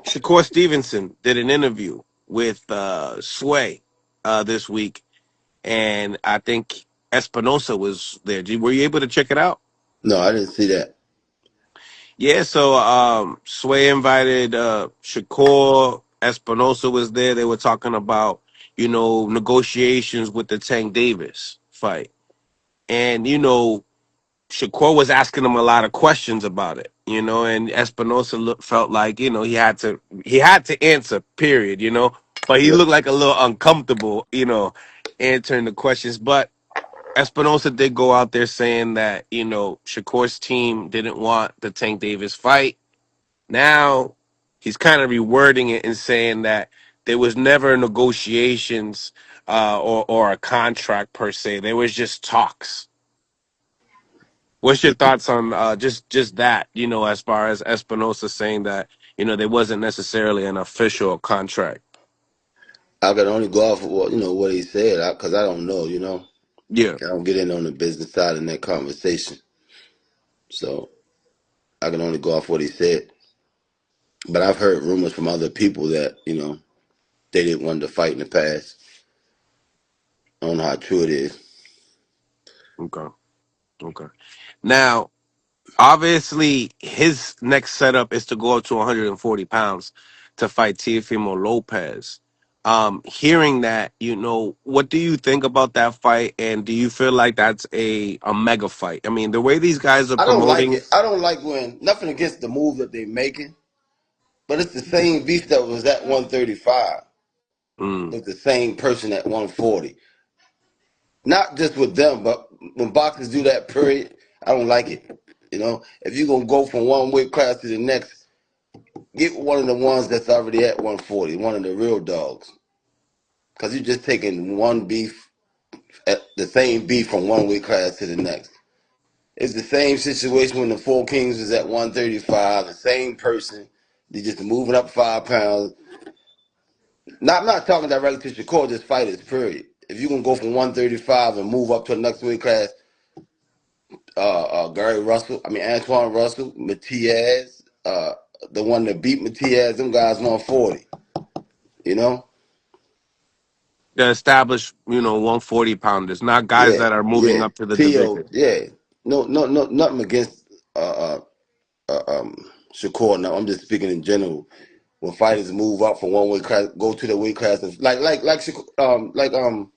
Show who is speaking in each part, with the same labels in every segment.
Speaker 1: Shakur Stevenson did an interview with Sway this week, and I think Espinosa was there. Were you able to check it out?
Speaker 2: No, I didn't see that.
Speaker 1: Yeah, so Sway invited Shakur. Espinosa was there. They were talking about, negotiations with the Tank Davis fight. And, Shakur was asking him a lot of questions about it, and Espinosa felt like, he had to answer, period, but he
Speaker 2: Yeah.
Speaker 1: looked like a little uncomfortable, answering the questions. But Espinosa did go out there saying that, Shakur's team didn't want the Tank Davis fight. Now he's kind of rewording it and saying that there was never negotiations or a contract per se. There was just talks. What's your thoughts on just that? As far as Espinosa saying that there wasn't necessarily an official contract.
Speaker 2: I can only go off of what he said because I don't know.
Speaker 1: Yeah.
Speaker 2: I don't get in on the business side in that conversation, so I can only go off what he said. But I've heard rumors from other people that they didn't want to fight in the past. I don't know how true it is.
Speaker 1: Okay. Okay. Now, obviously, his next setup is to go up to 140 pounds to fight Teofimeo Lopez. Hearing that, what do you think about that fight, and do you feel like that's a mega fight? I mean, the way these guys are
Speaker 2: I don't like
Speaker 1: promoting.
Speaker 2: it. I don't like when nothing against the move that they're making, but it's the same beef that was at 135
Speaker 1: Mm,
Speaker 2: with the same person at 140. Not just with them, but when boxers do that, period, I don't like it. If you're gonna go from one weight class to the next, get one of the ones that's already at 140, one of the real dogs, because you're just taking one beef, the same beef from one weight class to the next. It's the same situation when the Four Kings was at 135, the same person. They just moving up 5 pounds. I'm not talking directly to Shakur, just fighters, period. If you're gonna go from 135 and move up to the next weight class, Gary Russell, Antoine Russell, Matias, the one that beat Matias, them guys 140. You know?
Speaker 1: the established, 140 pounders, not guys
Speaker 2: Yeah,
Speaker 1: that are moving
Speaker 2: yeah.
Speaker 1: up to the
Speaker 2: Tio,
Speaker 1: division.
Speaker 2: yeah. No, no, no, nothing against Shakur. No, I'm just speaking in general. When fighters move up from one weight class, go to the weight class, and like Shakur,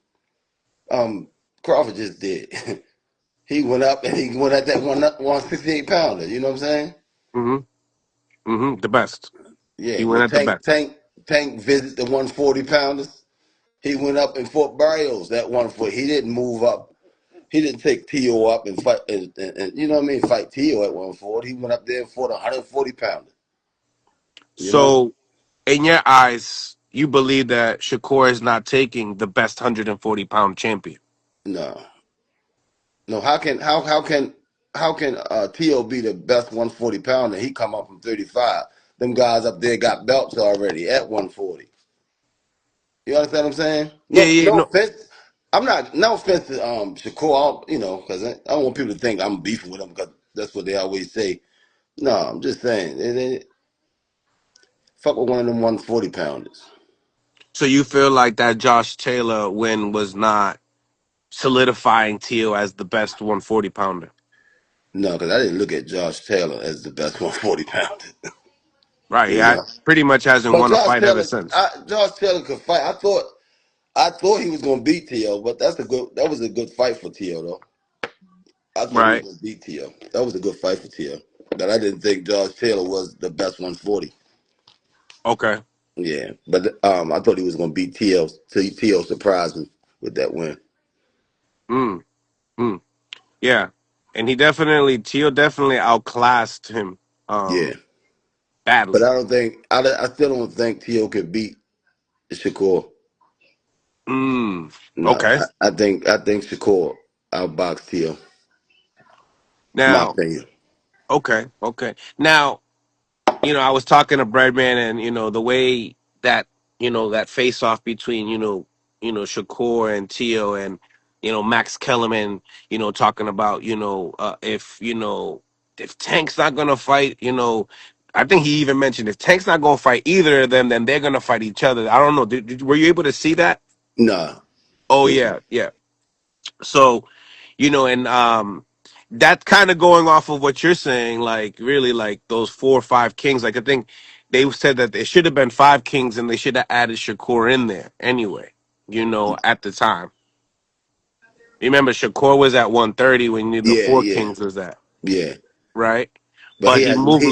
Speaker 2: um Crawford just did. He went up and he went at that 168 pounder. You know what I'm saying?
Speaker 1: Hmm. The best.
Speaker 2: Yeah.
Speaker 1: He went
Speaker 2: When
Speaker 1: at the best.
Speaker 2: Tank visit the 140 pounders, he went up in Fort Barrios that 140. He didn't move up. He didn't take Tio up and fight and you know what I mean, fight Tio at 140. He went up there and fought a 140 pounder. You know?
Speaker 1: So, in your eyes, you believe that Shakur is not taking the best 140-pound champion.
Speaker 2: No. No, how can Tio be the best 140 pounder? He come up from 35. Them guys up there got belts already at 140. You understand what I'm saying?
Speaker 1: Yeah,
Speaker 2: No,
Speaker 1: yeah,
Speaker 2: no
Speaker 1: no.
Speaker 2: offense. I'm not. No offense to Shakur. Because I don't want people to think I'm beefing with him because that's what they always say. No, I'm just saying. Fuck with one of them 140 pounders.
Speaker 1: So you feel like that Josh Taylor win was not solidifying Tio as the best 140 pounder?
Speaker 2: No, because I didn't look at Josh Taylor as the best 140 pounder.
Speaker 1: Right.
Speaker 2: you
Speaker 1: Yeah,
Speaker 2: know.
Speaker 1: pretty much hasn't
Speaker 2: But
Speaker 1: won a fight ever since.
Speaker 2: Josh Taylor could fight. I thought he was gonna beat Tio, but that was a good fight for Tio though. I thought he was
Speaker 1: Right.
Speaker 2: gonna beat Tio. That was a good fight for Tio. But I didn't think Josh Taylor was the best 140.
Speaker 1: Okay.
Speaker 2: Yeah, but I thought he was gonna beat Tio. Tio surprised me with that win.
Speaker 1: Mm, mm. Yeah. And Tio definitely outclassed him
Speaker 2: Yeah, but
Speaker 1: badly.
Speaker 2: I still don't think Tio could beat Shakur.
Speaker 1: Mm.
Speaker 2: No,
Speaker 1: Okay.
Speaker 2: I think Shakur outboxed Tio. My
Speaker 1: Now,
Speaker 2: opinion.
Speaker 1: okay. Okay. Now, I was talking to Breadman, and the way that that face off between Shakur and Tio, and Max Kellerman, talking about if Tank's not gonna fight, I think he even mentioned if Tank's not gonna fight either of them, then they're gonna fight each other. I don't know. Were you able to see that?
Speaker 2: Nah.
Speaker 1: Oh
Speaker 2: Mm-mm.
Speaker 1: yeah, yeah. So, and that's kind of going off of what you're saying, like really like those 4 or 5 kings. Like I think they said that there should have been 5 kings and they should have added Shakur in there anyway, at the time. Remember Shakur was at 130 when the
Speaker 2: Yeah,
Speaker 1: four
Speaker 2: yeah,
Speaker 1: kings was at,
Speaker 2: yeah.
Speaker 1: right?
Speaker 2: But
Speaker 1: But he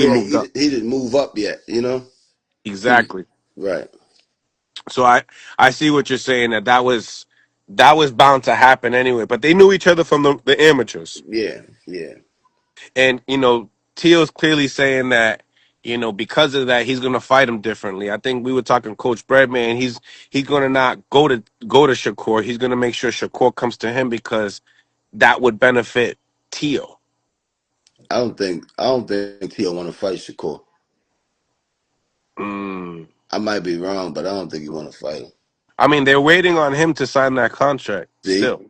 Speaker 1: moved up.
Speaker 2: he didn't move up yet. You know. He was
Speaker 1: Exactly.
Speaker 2: right.
Speaker 1: So I see what you're saying that was bound to happen anyway. But they knew each other from the amateurs.
Speaker 2: Yeah, yeah.
Speaker 1: And Teal's clearly saying that because of that he's going to fight him differently. I think we were talking Coach Breadman. He's going to not go to Shakur. He's going to make sure Shakur comes to him because that would benefit Teal.
Speaker 2: I don't think Tio want to fight Shakur.
Speaker 1: Mm.
Speaker 2: I might be wrong, but I don't think he want to fight him.
Speaker 1: I mean, they're waiting on him to sign that contract
Speaker 2: See,
Speaker 1: still.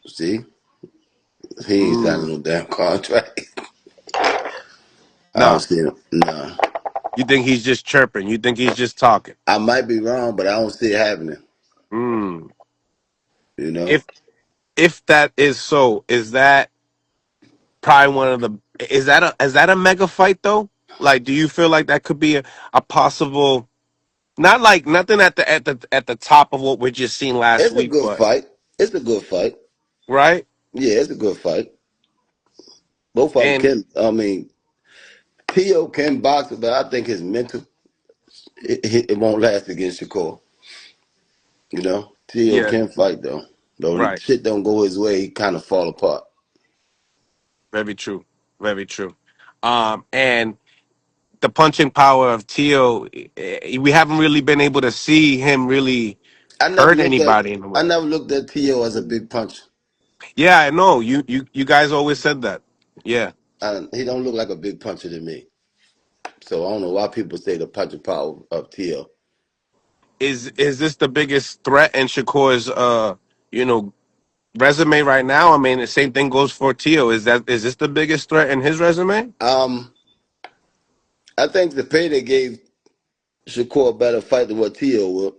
Speaker 2: see, he ain't signing
Speaker 1: Mm.
Speaker 2: no damn contract. I don't
Speaker 1: No,
Speaker 2: see him. Nah,
Speaker 1: you think he's just chirping? You think he's just talking?
Speaker 2: I might be wrong, but I don't see it happening.
Speaker 1: Mm.
Speaker 2: You know,
Speaker 1: If if that is so, is that probably one of the is that a mega fight though? Like, do you feel like that could be a possible, not like nothing at the top of what we're just seeing last
Speaker 2: it's a
Speaker 1: week,
Speaker 2: good
Speaker 1: but
Speaker 2: fight. It's a good fight.
Speaker 1: right?
Speaker 2: Yeah, it's a good fight. Both of them
Speaker 1: And
Speaker 2: can. I mean, Tio can box, but I think his mental it won't last against Shakur. You know, Tio
Speaker 1: yeah,
Speaker 2: can fight though. Though when
Speaker 1: right.
Speaker 2: shit don't go his way, he kind of fall apart.
Speaker 1: Very true. Very true. And the punching power of Tio, we haven't really been able to see him really hurt anybody in a
Speaker 2: I
Speaker 1: way.
Speaker 2: never looked at Tio as a big puncher.
Speaker 1: Yeah, I know. You guys always said that. Yeah.
Speaker 2: He don't look like a big puncher to me. So I don't know why people say the punching power of Tio.
Speaker 1: Is this the biggest threat in Shakur's you know resume right now? I mean, the same thing goes for Tio. Is this the biggest threat in his resume?
Speaker 2: Um, I think the pay they gave Shakur a better fight than what Tio will,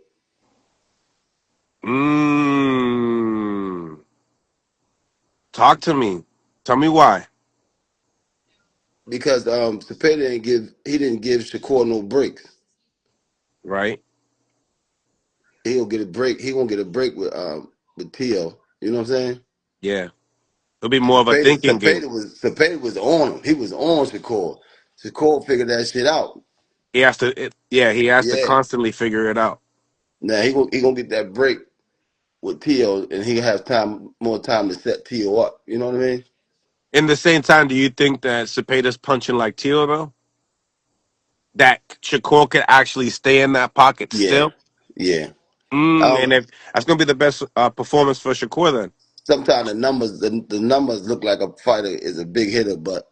Speaker 1: Mm, talk to me. Tell me why.
Speaker 2: because Cepeda didn't give Shakur no breaks.
Speaker 1: Right?
Speaker 2: He'll get a break. He gonna get a break with Tio. You know what I'm saying?
Speaker 1: Yeah. It'll be more of a thinking game.
Speaker 2: Cepeda was on him. He was on Shakur. Shakur figured that shit out.
Speaker 1: He has to
Speaker 2: Yeah.
Speaker 1: constantly figure it out.
Speaker 2: Now he gonna get that break with Tio, and he has more time to set Tio up. You know what I mean?
Speaker 1: In the same time, do you think that Cepeda's punching like Tio though? That Shakur could actually stay in that pocket
Speaker 2: Yeah,
Speaker 1: still?
Speaker 2: yeah.
Speaker 1: And if that's gonna be the best performance for Shakur then.
Speaker 2: Sometimes the numbers look like a fighter is a big hitter, but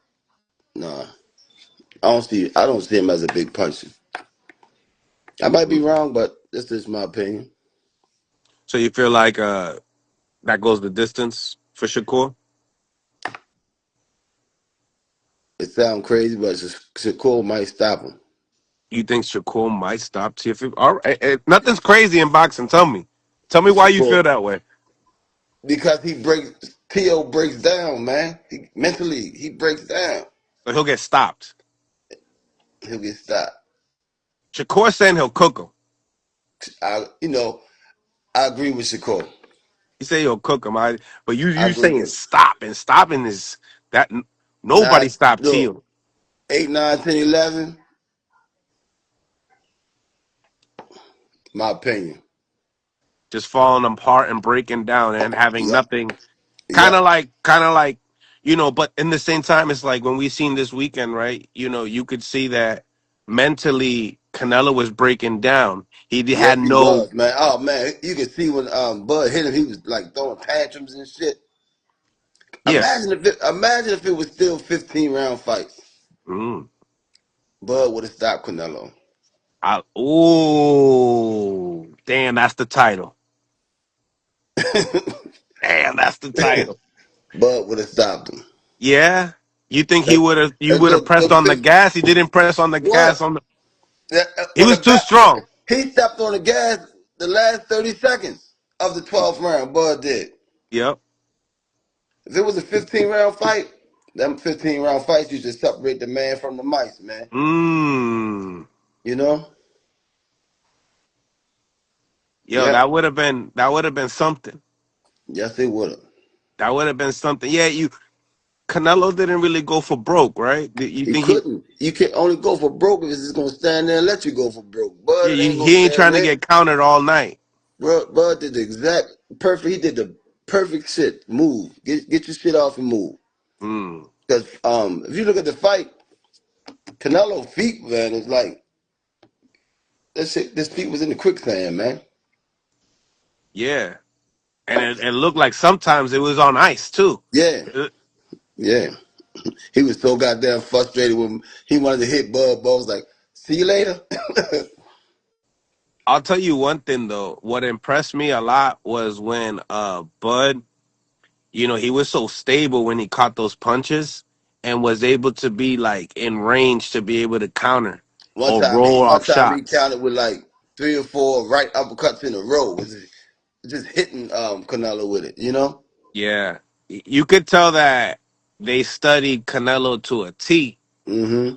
Speaker 2: nah, I don't see him as a big puncher. I might be
Speaker 1: Mm.
Speaker 2: wrong, but this is my opinion.
Speaker 1: So you feel like that goes the distance for Shakur?
Speaker 2: It sounds crazy, but Shakur might stop him.
Speaker 1: You think Shakur might stop Teofimeo? All right, nothing's crazy in boxing. Tell me why you
Speaker 2: Shakur
Speaker 1: feel that way.
Speaker 2: because Tio breaks down, man. Mentally he breaks down.
Speaker 1: So he'll get stopped.
Speaker 2: He'll get stopped.
Speaker 1: Shakur saying he'll cook him.
Speaker 2: You know, I agree with Shakur.
Speaker 1: He say he'll cook him. But you
Speaker 2: I
Speaker 1: you
Speaker 2: agree
Speaker 1: saying
Speaker 2: with him.
Speaker 1: stop, and stopping is that
Speaker 2: Nah,
Speaker 1: nobody stopped
Speaker 2: look,
Speaker 1: Teo.
Speaker 2: 8, 9, 10, 11. My opinion.
Speaker 1: Just falling apart and breaking down and having
Speaker 2: Yep.
Speaker 1: nothing.
Speaker 2: Yep.
Speaker 1: Kind of like, but in the same time, it's like when we seen this weekend, right? You could see that mentally Canelo was breaking down. He
Speaker 2: Yes,
Speaker 1: had
Speaker 2: he
Speaker 1: no,
Speaker 2: was, man. Oh man, you could see when Bud hit him, he was like throwing tantrums and shit.
Speaker 1: yeah.
Speaker 2: Imagine if it was still 15 round fights.
Speaker 1: Mm.
Speaker 2: Bud would have stopped Canelo.
Speaker 1: Oh, damn, that's the title. Damn, that's the title.
Speaker 2: Bud would have stopped him.
Speaker 1: Yeah. You think
Speaker 2: The,
Speaker 1: you would have pressed
Speaker 2: the
Speaker 1: on the
Speaker 2: fifth,
Speaker 1: gas? He didn't press on the gas
Speaker 2: what?
Speaker 1: on the. He
Speaker 2: On
Speaker 1: was
Speaker 2: the
Speaker 1: too
Speaker 2: back,
Speaker 1: strong.
Speaker 2: he stepped on the gas the last 30 seconds of the 12th round. Bud did.
Speaker 1: Yep.
Speaker 2: If it was a 15-round fight, them 15-round fights used to separate the man from the mice, man.
Speaker 1: Mmm.
Speaker 2: You know?
Speaker 1: Yo,
Speaker 2: Yeah.
Speaker 1: that would have been something.
Speaker 2: Yes, they would have.
Speaker 1: That would have been something. Yeah, you Canelo didn't really go for broke, right? You
Speaker 2: He
Speaker 1: think he?
Speaker 2: couldn't. You can only go for broke if he's just gonna stand there and let you go for broke.
Speaker 1: Yeah,
Speaker 2: Bud ain't gonna
Speaker 1: he ain't
Speaker 2: stand
Speaker 1: trying to
Speaker 2: there.
Speaker 1: get countered all night.
Speaker 2: Bud did the exact perfect. He did the perfect shit. Move. Get your shit off and move.
Speaker 1: Mm.
Speaker 2: Because if you look at the fight, Canelo feet, man, is like that shit. This feet was in the quicksand, man.
Speaker 1: Yeah, and it looked like sometimes it was on ice too.
Speaker 2: Yeah, yeah. He was so goddamn frustrated with him. He wanted to hit Bud. Bud was like, "See you later."
Speaker 1: I'll tell you one thing though. What impressed me a lot was when Bud, he was so stable when he caught those punches and was able to be like in range to be able to counter or roll
Speaker 2: One
Speaker 1: off
Speaker 2: time he
Speaker 1: shots.
Speaker 2: counted with like 3 or 4 right uppercuts in a row. It was just hitting Canelo with it, you know.
Speaker 1: Yeah. You could tell that they studied Canelo to a T,
Speaker 2: Mm-hmm.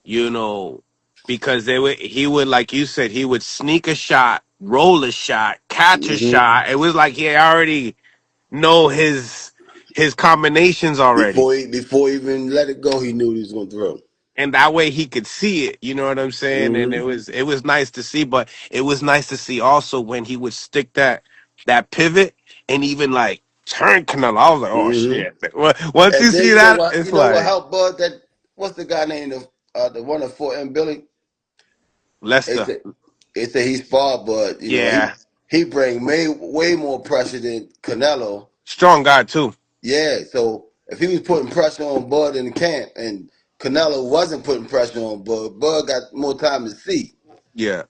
Speaker 1: you know, because he would, like you said, he would sneak a shot, roll a shot, catch a
Speaker 2: Mm-hmm.
Speaker 1: shot. It was like he already know his combinations already.
Speaker 2: Before he even let it go, he knew he was gonna throw.
Speaker 1: And that way he could see it, you know what I'm saying? And
Speaker 2: Mm-hmm.
Speaker 1: it was nice to see, but it was nice to see also when he would stick that pivot and even like turn Canelo. I was like, oh
Speaker 2: Mm-hmm.
Speaker 1: shit. Once
Speaker 2: And
Speaker 1: you
Speaker 2: then
Speaker 1: see that,
Speaker 2: you
Speaker 1: it's
Speaker 2: know what
Speaker 1: like
Speaker 2: helped Bud? That what's the guy named the one that fought him, Billy? They
Speaker 1: Lester.
Speaker 2: said they say he's far, but you know
Speaker 1: Yeah.
Speaker 2: he bring way more pressure than Canelo.
Speaker 1: Strong guy too.
Speaker 2: Yeah, so if he was putting pressure on Bud in the camp and Canelo wasn't putting pressure on Bud, Bud got more time to see.
Speaker 1: Yeah.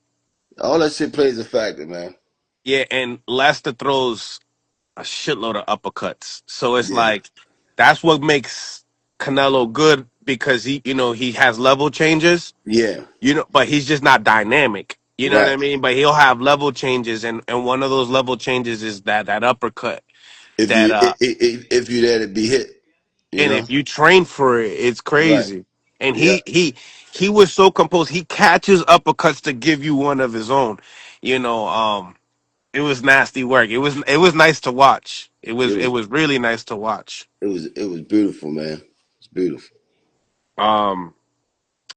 Speaker 2: All that shit plays a factor, man.
Speaker 1: Yeah, and Lester throws a shitload of uppercuts. So it's
Speaker 2: Yeah,
Speaker 1: like that's what makes Canelo good because he has level changes.
Speaker 2: yeah,
Speaker 1: But he's just not dynamic. You know what I
Speaker 2: right.
Speaker 1: mean? But he'll have level changes, and one of those level changes is that uppercut.
Speaker 2: If
Speaker 1: That
Speaker 2: you if you there to be hit, you
Speaker 1: and
Speaker 2: know,
Speaker 1: if you train for it, it's
Speaker 2: right.
Speaker 1: crazy. And
Speaker 2: Yeah,
Speaker 1: he was so composed. He catches uppercuts to give you one of his own. You know, it was nasty work. It was nice to watch. It
Speaker 2: it
Speaker 1: was it
Speaker 2: was
Speaker 1: was really nice to watch.
Speaker 2: it was beautiful, man. It's beautiful.